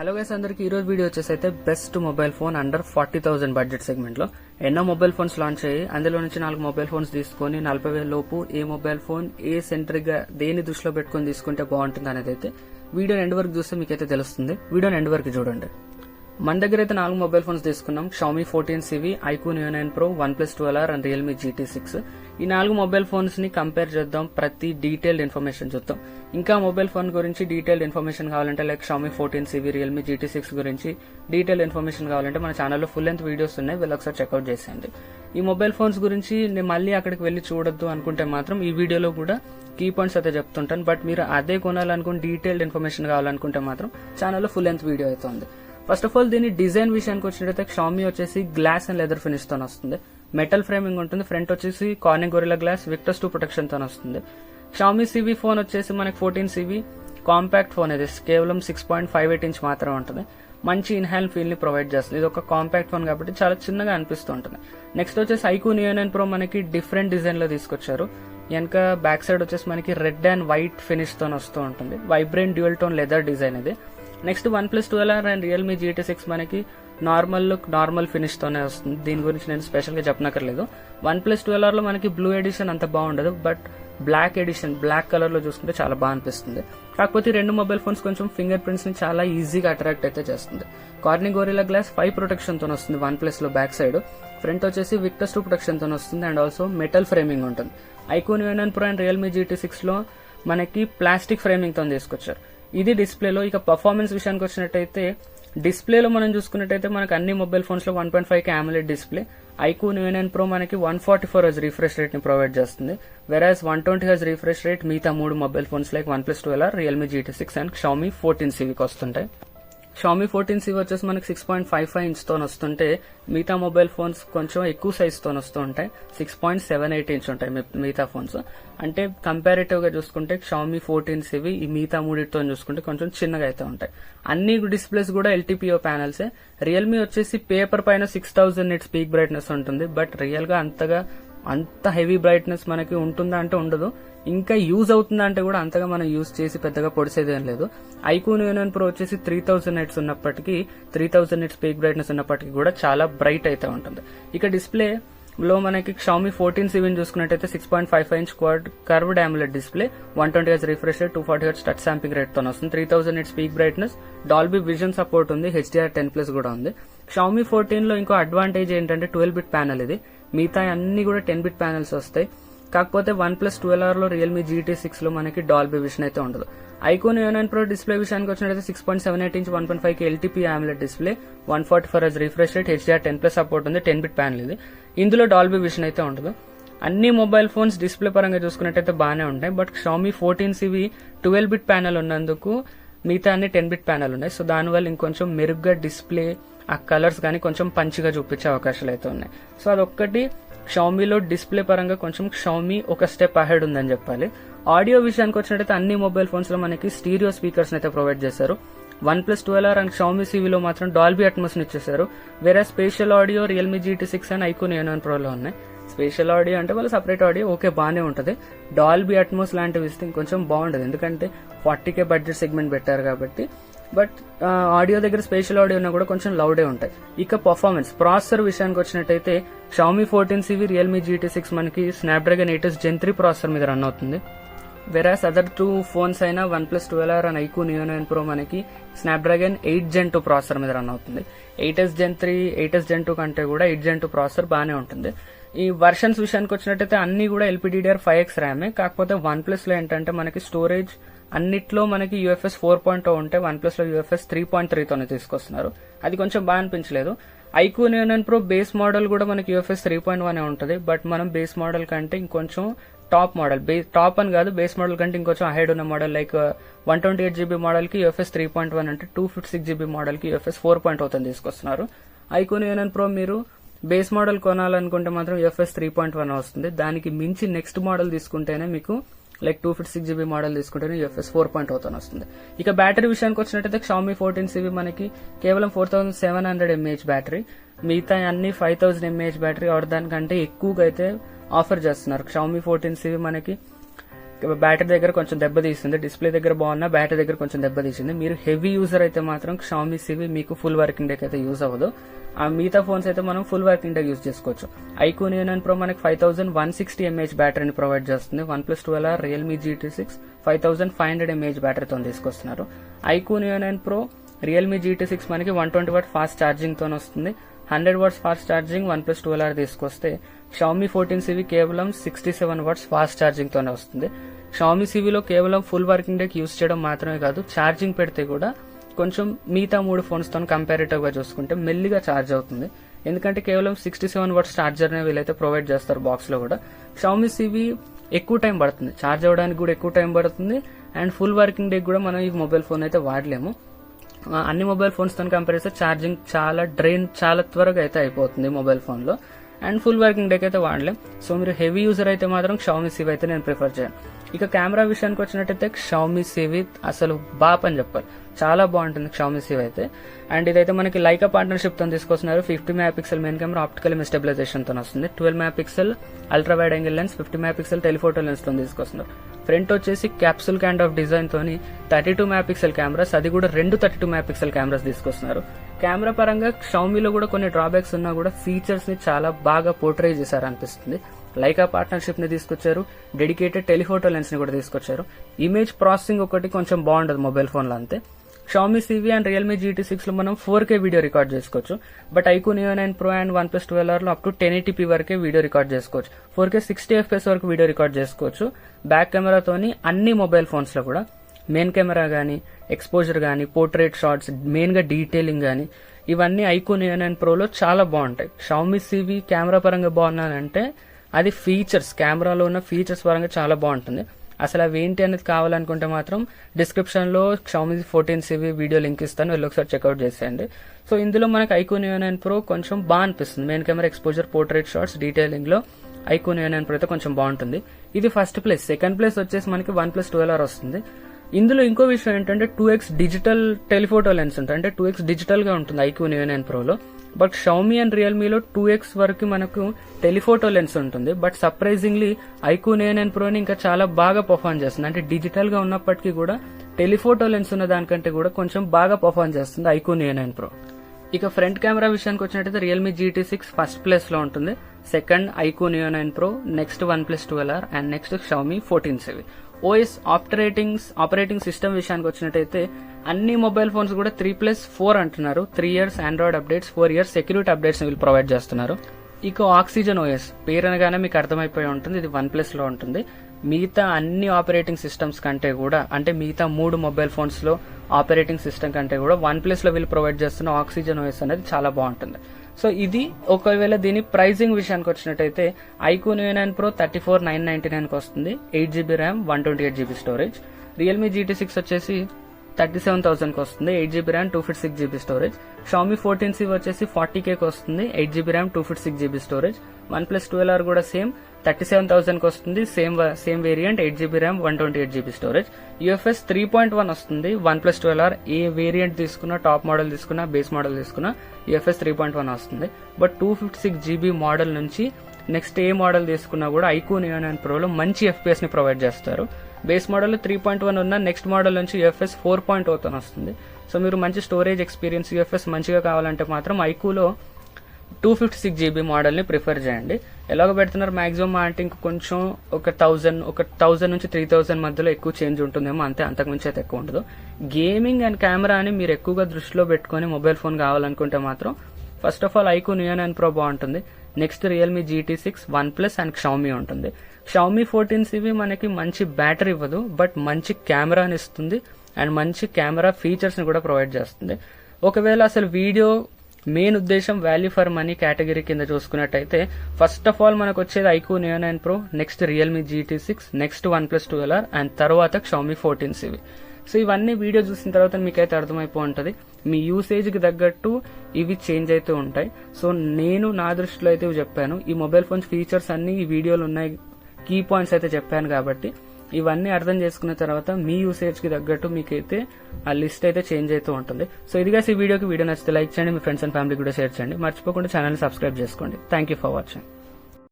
Hello guys, అందరికి ఈరోజు video వచ్చేసి అయితే best mobile phone under 40,000 budget segment లో ఎన్నో మొబైల్ ఫోన్స్ లాంచ్ అయ్యి అందులో నుంచి 4 మొబైల్ ఫోన్స్ తీసుకొని 40,000 లోపు ఏ మొబైల్ ఫోన్ ఏ సెంట్రిక్ గా దేని దృష్టిలో పెట్టుకుని తీసుకుంటే బాగుంటుంది అనేది అయితే వీడియోని ఎండ్ వరకు చూస్తే మీకైతే తెలుస్తుంది. వీడియోని ఎండ్ వరకు చూడండి. మన దగ్గర అయితే 4 మొబైల్ ఫోన్స్ తీసుకున్నాం. Xiaomi 14CV, iQOO Neo 9 Pro, OnePlus 12R and Realme GT6. ఈ 4 మొబైల్ ఫోన్స్ ని కంపేర్ చేద్దాం, ప్రతి డీటెయిల్డ్ ఇన్ఫర్మేషన్ చూద్దాం. ఇంకా మొబైల్ ఫోన్ గురించి డీటెయిల్డ్ ఇన్ఫర్మేషన్ కావాలంటే like Xiaomi 14CV, Realme GT6 గురించి డీటెయిల్డ్ ఇన్ఫర్మేషన్ కావాలంటే మన ఛానల్లో ఫుల్ లెంత్ వీడియోస్ ఉన్నాయి, వీళ్ళు ఒకసారి చెక్అౌట్ చేసేయండి. ఈ మొబైల్ ఫోన్స్ గురించి నేను మళ్ళీ అక్కడికి వెళ్లి చూడొద్దు అనుకుంటే మాత్రం ఈ వీడియోలో కూడా కీ పాయింట్స్ అయితే చెప్తుంటాను. బట్ మీరు అదే కొనాలనుకుని డీటెయిల్డ్ ఇన్ఫర్మేషన్ కావాలనుకుంటే మాత్రం ఛానల్లో ఫుల్ లెంత్ వీడియో అయితే ఉంది. ఫస్ట్ ఆఫ్ ఆల్ దీని డిజైన్ విషయానికి వచ్చినట్టయితే Xiaomi వచ్చేసి గ్లాస్ అండ్ లెదర్ ఫినిష్ తో వస్తుంది. మెటల్ ఫ్రేమింగ్ ఉంటుంది. ఫ్రంట్ వచ్చేసి కార్నింగ్ గొరిల్లా గ్లాస్ విక్టర్స్ 2 ప్రొటెక్షన్ తో వస్తుంది. Xiaomi CV ఫోన్ వచ్చేసి మనకి 14CV కాంపాక్ట్ ఫోన్, ఇది కేవలం 6.58 ఇంచ్ మాత్రమే ఉంటుంది. మంచి ఇన్హాల్ ఫీల్ ని ప్రొవైడ్ చేస్తుంది. ఇది ఒక కాంపాక్ట్ ఫోన్ కాబట్టి చాలా చిన్నగా అనిపిస్తూ ఉంటుంది. నెక్స్ట్ వచ్చేసి iQOO Neo 9 Pro మనకి డిఫరెంట్ డిజైన్ లో తీసుకొచ్చారు. వెనక బ్యాక్ సైడ్ వచ్చేసి మనకి రెడ్ అండ్ వైట్ ఫినిష్ తో వస్తూ ఉంటుంది. Vibrant dual tone leather design ఇది. Next OnePlus 12R and Realme GT6 మనకి నార్మల్ లుక్ నార్మల్ ఫినిష్ తోనే వస్తుంది. దీని గురించి నేను స్పెషల్ గా చెప్పనక్కర్లేదు. OnePlus 12R లో మనకి బ్లూ ఎడిషన్ అంత బాగుండదు, but black edition black colour లో చూసుకుంటే చాలా బాగా అనిపిస్తుంది. కాకపోతే ఈ 2 మొబైల్ ఫోన్స్ కొంచెం ఫింగర్ ప్రింట్స్ ని చాలా ఈజీగా అట్రాక్ట్ అయితే చేస్తుంది. కార్నింగ్ గొరిల్లా గ్లాస్ 5 ప్రొటెక్షన్ తో వస్తుంది OnePlus లో బ్యాక్ సైడ్. ఫ్రంట్ వచ్చేసి విక్టర్స్ 2 ప్రొటెక్షన్ తో వస్తుంది అండ్ ఆల్సో మెటల్ ఫ్రేమింగ్ ఉంటుంది. iQOO Neo 9 Pro and Realme GT6 లో మనకి ప్లాస్టిక్ ఫ్రేమింగ్ తో తీసుకొచ్చారు. ఇది డిస్ప్లేలో. ఇక పర్ఫార్మెన్స్ విషయానికి వచ్చినట్టయితే డిస్ప్లేలో మనం చూసుకున్నట్టయితే మనకి అన్ని మొబైల్ ఫోన్స్ లో 1.5K AMOLED display. iQOO Neo 9 Pro మనకి 144 Hz రిఫ్రెష్ రేట్ ని ప్రొవైడ్ చేస్తుంది. వెరాస్ 120 Hz రిఫ్రెష్ రేట్ మిగతా 3 mobile phones like OnePlus 12R, Realme GT6 and Xiaomi 14CVకి వస్తుంటాయి. Xiaomi 14CV వచ్చేసి మనకి 6.55 ఇంచ్ తో వస్తుంటే మిగతా మొబైల్ ఫోన్స్ కొంచెం ఎక్కువ సైజ్ తో వస్తూ ఉంటాయి. 6.78 ఇంచ్ ఉంటాయి మిగతా ఫోన్స్. అంటే కంపారిటివ్ గా చూసుకుంటే Xiaomi 14CV ఈ మిగతా మూడితో చూసుకుంటే కొంచెం చిన్నగా అయితే ఉంటాయి. అన్ని డిస్ప్లేస్ కూడా LTPO ప్యానల్సే. రియల్మీ వచ్చేసి పేపర్ పైన 6000 నిట్స్ పీక్ బ్రైట్నెస్ ఉంటుంది, బట్ రియల్ గా అంత హెవీ బ్రైట్నెస్ మనకి ఉంటుందా అంటే ఉండదు. ఇంకా యూజ్ అవుతుందా అంటే కూడా అంతగా మనం యూజ్ చేసి పెద్దగా పొడిసేది ఏం లేదు. iQOO Neo 9 Pro వచ్చేసి 3000 నిట్స్ ఉన్నప్పటికీ 3000 నిట్స్ పీక్ బ్రైట్నెస్ ఉన్నప్పటికీ కూడా చాలా బ్రైట్ అయితే ఉంటుంది. ఇక డిస్ప్లే లో మనకి Xiaomi 14CV చూసుకున్నట్టయితే 6.55 inch quad curved AMOLED display, 120 Hz refresh rate, 240 Hz touch sampling rate తో వస్తుంది. 3000 nits peak brightness, Dolby Vision support ఉంది, HDR10+ కూడా ఉంది. Xiaomi 14 లో ఇంకో అడ్వాంటేజ్ ఏంటంటే 12-bit ప్యానల్. ఇది మిగతా అన్ని కూడా 10-bit ప్యానల్స్ వస్తాయి. కాకపోతే OnePlus 12R లో Realme GT6 లో మనకి డాల్బీ విజన్ అయితే ఉండదు. iQOO Neo 9 Pro డిస్ప్లే విషయానికి వచ్చినట్లయితే 6.78 inch 1.5K LTP AMOLED display, 144 Hz refresh rate, HDR10+ support ఉంది, 10-bit ప్యానల్ ఇది. ఇందులో డాల్బీ విజన్ అయితే ఉండదు. అన్ని మొబైల్ ఫోన్స్ డిస్ప్లే పరంగా చూసుకున్నట్టయితే బాగానే ఉంటాయి, but Xiaomi 14CV 12-bit panel ఉన్నందుకు మిగతా అన్ని 10-bit ప్యానల్ ఉన్నాయి. సో దానివల్ల ఇంకొంచెం మెరుగ్గా డిస్ప్లే ఆ కలర్స్ కానీ కొంచెం పంచిగా చూపించే అవకాశాలు అయితే ఉన్నాయి. సో అదొక్కటి Xiaomiలో డిస్ప్లే పరంగా కొంచెం Xiaomi ఒక స్టెప్ అహెడ్ ఉందని చెప్పాలి. ఆడియో విషయానికి వచ్చినట్టయితే అన్ని మొబైల్ ఫోన్స్ లో మనకి స్టీరియో స్పీకర్స్ అయితే ప్రొవైడ్ చేశారు. OnePlus 12R and Xiaomi CV లో మాత్రం డాల్బీ అట్మాస్ ని ఇచ్చేసారు. వేరే spatial audio Realme GT6 and iQOO Neo 9 Pro లో ఉన్నాయి. స్పెషల్ ఆడియో అంటే వాళ్ళు సపరేట్ ఆడియో ఓకే బాగానే ఉంటుంది. డాల్బీ అట్మాస్ లాంటివి ఇస్తే ఇంకొంచెం బాగుంటుంది, ఎందుకంటే 40K బడ్జెట్ సెగ్మెంట్ పెట్టారు కాబట్టి. బట్ ఆడియో దగ్గర స్పెషల్ ఆడియో ఉన్నా కూడా కొంచెం లౌడే ఉంటాయి. ఇక పర్ఫార్మెన్స్ ప్రాసెసర్ విషయానికి వచ్చినట్టయితే Xiaomi 14CV, Realme GT6 మనకి స్నాప్డ్రాగన్ 8s Gen 3 ప్రాసెసర్ మీద రన్ అవుతుంది. వెరాస్ అదర్ 2 ఫోన్స్ అయినా OnePlus 12R and iQOO Neo 9 Pro మనకి స్నాప్డ్రాగన్ 8 Gen 2 ప్రాసెసర్ మీద రన్ అవుతుంది. 8s Gen 3, 8s Gen 2 కంటే కూడా 8 Gen 2 ప్రాసెసర్ బాగానే ఉంటుంది. ఈ వర్షన్స్ విషయానికి వచ్చినట్టయితే అన్ని కూడా LPDDR5X ర్యామే. కాకపోతే OnePlus లో ఏంటంటే మనకి స్టోరేజ్ అన్నిట్లో మనకి UFS 4.0 ఉంటే OnePlus లో UFS 3.3 తోనే తీసుకొస్తున్నారు. అది కొంచెం బాగా అనిపించలేదు. iQOO Neo 9 Pro base model కూడా మనకి UFS 3.1 ఉంటుంది, బట్ మనం బేస్ మోడల్ కంటే ఇంకొంచెం టాప్ మోడల్, టాప్ అని కాదు, బేస్ మోడల్ కంటే ఇంకొంచెం అహెడ్ ఉన్న మోడల్ లైక్ 128GB మోడల్ కి UFS 3.1 అంటే 256GB మోడల్ కి UFS 4.0 తో తీసుకొస్తున్నారు. iQOO Neo 9 Pro మీరు బేస్ మోడల్ కొనాలనుకుంటే మాత్రం UFS 3.1 వస్తుంది. దానికి మించి నెక్స్ట్ మోడల్ తీసుకుంటేనే మీకు లైక్ 256GB మోడల్ తీసుకుంటేనే UFS 4.0 తో వస్తుంది. ఇక బ్యాటరీ విషయానికి వచ్చినట్టయితే Xiaomi 14CV మనకి కేవలం 4700 mAh బ్యాటరీ, మిగతా అన్ని 5000 mAh బ్యాటరీ ఆర్ దానికంటే ఎక్కువగా అయితే ఆఫర్ చేస్తున్నారు. Xiaomi 14CV మనకి బ్యాటరీ దగ్గర కొంచెం దెబ్బతీసింది, డిస్ప్లే దగ్గర బాగున్నా బ్యాటరీ దగ్గర కొంచెం దెబ్బతీసింది. మీరు హెవీ యూజర్ అయితే మాత్రం Xiaomi CV మీకు ఫుల్ వర్కింగ్ డేకి అయితే యూజ్ అవ్వదు. ఆ మిగతా ఫోన్స్ అయితే మనం ఫుల్ వర్కింగ్ డే యూజ్ చేసుకోవచ్చు. iQOO Neo 9 Pro మనకి 5160 mAh బ్యాటరీని ప్రొవైడ్ చేస్తుంది. OnePlus 12R, Realme GT6 5500 mAh బ్యాటరీతో తీసుకొస్తున్నారు. iQOO Neo 9 Pro, Realme GT6 మనకి 120W ఫాస్ట్ ఛార్జింగ్ తో వస్తుంది. 100W fast charging OnePlus 12R తీసుకొస్తే Xiaomi 14 CV కేవలం 67W ఫాస్ట్ ఛార్జింగ్ తోనే వస్తుంది. Xiaomi CV లో కేవలం ఫుల్ వర్కింగ్ డేకి యూజ్ చేయడం మాత్రమే కాదు, ఛార్జింగ్ పెడితే కూడా కొంచెం మిగతా 3 ఫోన్స్ తో కంపారిటివ్ గా చూసుకుంటే మెల్లిగా ఛార్జ్ అవుతుంది. ఎందుకంటే కేవలం 67W ఛార్జర్ నే వీళ్ళైతే ప్రొవైడ్ చేస్తారు బాక్స్ లో కూడా. Xiaomi CV ఎక్కువ టైం పడుతుంది, ఛార్జ్ అవ్వడానికి కూడా ఎక్కువ టైం పడుతుంది. అండ్ ఫుల్ వర్కింగ్ డే కూడా మనం ఈ మొబైల్ ఫోన్ అయితే వాడలేము. అన్ని మొబైల్ ఫోన్స్ తో కంపేర్ చేస్తే ఛార్జింగ్ చాలా త్వరగా అయితే అయిపోతుంది మొబైల్ ఫోన్ లో. అండ్ ఫుల్ వర్కింగ్ డేకి అయితే వాడలేం. సో మీరు హెవీ యూజర్ అయితే మాత్రం Xiaomi CV అయితే నేను ప్రిఫర్ చేయను. ఇక కెమెరా విషయానికి వచ్చినట్టయితే Xiaomi CV అసలు బాప్ అని చెప్పాలి, చాలా బాగుంటుంది Xiaomi CV అయితే. అండ్ ఇదైతే మనకి లైకా పార్ట్నర్షిప్ తో తీసుకొస్తున్నారు. 50 MP main camera optical stabilisation తో వస్తుంది. 12 MP ultra wide angle lens, 50 MP telephoto lens తో తీసుకొస్తున్నారు. ఫ్రంట్ వచ్చేసి క్యాప్సూల్ కైండ్ ఆఫ్ డిజైన్ తోని 32 MP కెమెరాస్, అది కూడా 2 32 MP కెమెరాస్ తీసుకొస్తున్నారు. కెమెరా పరంగా Xiaomiలో కూడా కొన్ని డ్రాబ్యాక్స్ ఉన్నా కూడా ఫీచర్స్ ని చాలా బాగా పోర్ట్రే చేశారు అనిపిస్తుంది. లైకా పార్ట్నర్షిప్ ని తీసుకొచ్చారు, డెడికేటెడ్ టెలిఫోటో లెన్స్ ని కూడా తీసుకొచ్చారు. ఇమేజ్ ప్రాసెసింగ్ ఒకటి కొంచెం బాగుండదు మొబైల్ ఫోన్ లో అంతే. Xiaomi CV and Realme GT6 లో మనం 4K వీడియో రికార్డ్ చేసుకోవచ్చు. But iQOO Neo 9 Pro and OnePlus 12R లో అప్ టు 1080p వరకే వీడియో రికార్డ్ చేసుకోవచ్చు. 4K 60fps వరకు వీడియో రికార్డ్ చేసుకోవచ్చు. బ్యాక్ కెమెరాతోని అన్ని మొబైల్ ఫోన్స్ లో కూడా మెయిన్ కెమెరా గానీ, ఎక్స్పోజర్ గానీ, పోర్ట్రేట్ షాట్స్, మెయిన్ గా డీటెయిలింగ్ గానీ, ఇవన్నీ iQOO Neo 9 Pro లో చాలా బాగుంటాయి. Xiaomi CV కెమెరా పరంగా బాగున్నానంటే అది ఫీచర్స్, కెమెరాలో ఉన్న ఫీచర్స్ పరంగా చాలా బాగుంటుంది. అసలు అవి ఏంటి అనేది కావాలనుకుంటే మాత్రం డిస్క్రిప్షన్ లో Xiaomi 14 CV వీడియో లింక్ ఇస్తాను, వెళ్ళి ఒకసారి చెక్అౌట్ చేసేయండి. సో ఇందులో మనకి iQOO Neo 9 Pro కొంచెం బాగా అనిపిస్తుంది. Main camera, exposure, portrait shots, detailing లో iQOO Neo 9 Pro అయితే కొంచెం బాగుంటుంది. ఇది ఫస్ట్ ప్లేస్. సెకండ్ ప్లేస్ వచ్చేసి మనకి OnePlus 12R వస్తుంది. ఇందులో ఇంకో విషయం ఏంటంటే 2x డిజిటల్ టెలిఫోటో లెన్స్ ఉంటుంది, అంటే 2x డిజిటల్ గా ఉంటుంది iQOO Neo 9 Pro లో. బట్ Xiaomi అండ్ Realme లో 2x వరకు మనకు టెలిఫోటో లెన్స్ ఉంటుంది. But surprisingly iQOO Neo 9 Pro ని ఇంకా చాలా బాగా పర్ఫార్మ్ చేస్తుంది. అంటే డిజిటల్ గా ఉన్నప్పటికీ కూడా టెలిఫోటో లెన్స్ ఉన్న దానికంటే కూడా కొంచెం బాగా పర్ఫార్మ్ చేస్తుంది iQOO Neo 9 Pro. ఇక ఫ్రంట్ కెమెరా విషయానికి వచ్చినట్టయితే Realme GT6 ఫస్ట్ ప్లేస్ లో ఉంటుంది, second iQOO Neo 9 Pro, next OnePlus 12R and next Xiaomi 14 CV. OS operating system విషయానికి వచ్చినట్టయితే అన్ని మొబైల్ ఫోన్స్ కూడా 3+4 అంటున్నారు. 3 years Android updates, 4 years security updates వీళ్ళు ప్రొవైడ్ చేస్తున్నారు. ఇక ఆక్సిజన్ OS పేరు అనగానే మీకు అర్థమైపోయి ఉంటుంది, ఇది OnePlus లో ఉంటుంది. మిగతా అన్ని ఆపరేటింగ్ సిస్టమ్స్ కంటే కూడా, అంటే మిగతా 3 మొబైల్ ఫోన్స్ లో ఆపరేటింగ్ సిస్టమ్ కంటే కూడా OnePlus లో వీళ్ళు ప్రొవైడ్ చేస్తున్న ఆక్సిజన్ OS అనేది చాలా బాగుంటుంది. సో ఇది ఒకవేళ దీని ప్రైజింగ్ విషయానికి వచ్చినట్టయితే iQOO Neo 9 Pro 34,999 కి వస్తుంది. 8GB RAM, 128GB storage. Realme GT6 వచ్చేసి 37,000 కి వస్తుంది, 8GB RAM, 256GB storage. Xiaomi 14 CV వచ్చేసి 40K కి వస్తుంది, 8GB RAM, 256GB storage. OnePlus 12R కూడా సేమ్ 37,000 కి వస్తుంది, same variant, 8GB RAM, 128GB storage. UFS 3.1 వస్తుంది. OnePlus 12R ఏ వేరియంట్ తీసుకున్నా, టాప్ మోడల్ తీసుకున్నా, బేస్ మోడల్ తీసుకున్నా UFS 3.1 వస్తుంది. బట్ 256GB మోడల్ నుంచి నెక్స్ట్ ఏ మోడల్ తీసుకున్నా కూడా iQOO Neo 9 Pro లో మంచి FPS ని ప్రొవైడ్ చేస్తారు. బేస్ మోడల్ 3.1 ఉన్న నెక్స్ట్ మోడల్ నుంచి UFS 4.0 తో వస్తుంది. సో మీరు మంచి స్టోరేజ్ ఎక్స్పీరియన్స్, UFS మంచిగా కావాలంటే మాత్రం iQOO 256GB మోడల్ ని ప్రిఫర్ చేయండి. ఎలాగో పెడుతున్నారు మాక్సిమం అంటే ఇంకొంచెం ఒక 1000 నుంచి 3000 మధ్యలో ఎక్కువ చేంజ్ ఉంటుందేమో, అంతే, అంతకుమించి అయితే ఎక్కువ ఉండదు. గేమింగ్ అండ్ కెమెరా అని మీరు ఎక్కువగా దృష్టిలో పెట్టుకుని మొబైల్ ఫోన్ కావాలనుకుంటే మాత్రం first of all iQOO Neo 9 Pro బాగుంటుంది. Next Realme GT6, OnePlus and Xiaomi ఉంటుంది. Xiaomi 14 CV మనకి మంచి బ్యాటరీ ఇవ్వదు, బట్ మంచి కెమెరాని ఇస్తుంది అండ్ మంచి కెమెరా ఫీచర్స్ ని కూడా ప్రొవైడ్ చేస్తుంది. ఒకవేళ అసలు వీడియో మెయిన్ ఉద్దేశం వాల్యూ ఫర్ మనీ కేటగిరీ కింద చూసుకున్నట్టయితే ఫస్ట్ ఆఫ్ ఆల్ మనకు వచ్చేది iQOO Neo 9 Pro, next Realme GT6, next OnePlus 12R and తర్వాత Xiaomi 14 CV. సో ఇవన్నీ వీడియో చూసిన తర్వాత మీకైతే అర్థమైపో ఉంటుంది, మీ యూసేజ్ కి తగ్గట్టు ఇవి చేంజ్ అయితే ఉంటాయి. సో నేను నా దృష్టిలో అయితే ఇవి చెప్పాను. ఈ మొబైల్ ఫోన్స్ ఫీచర్స్ అన్ని ఈ వీడియోలో ఉన్నాయి, కీ పాయింట్స్ అయితే చెప్పాను కాబట్టి ఇవన్నీ అర్థం చేసుకున్న తర్వాత మీ యూసేజ్ కి తగ్గట్టు మీకైతే ఆ లిస్ట్ అయితే చేంజ్ అయితే ఉంటుంది. సో ఇదిగా ఈ వీడియో నచ్చితే లైక్ చేయండి, మీ ఫ్రెండ్స్ అండ్ ఫ్యామిలీ కూడా షేర్ చేయండి. మర్చిపోకుండా ఛానల్ సబ్స్క్రైబ్ చేసుకోండి. Thank you for watching.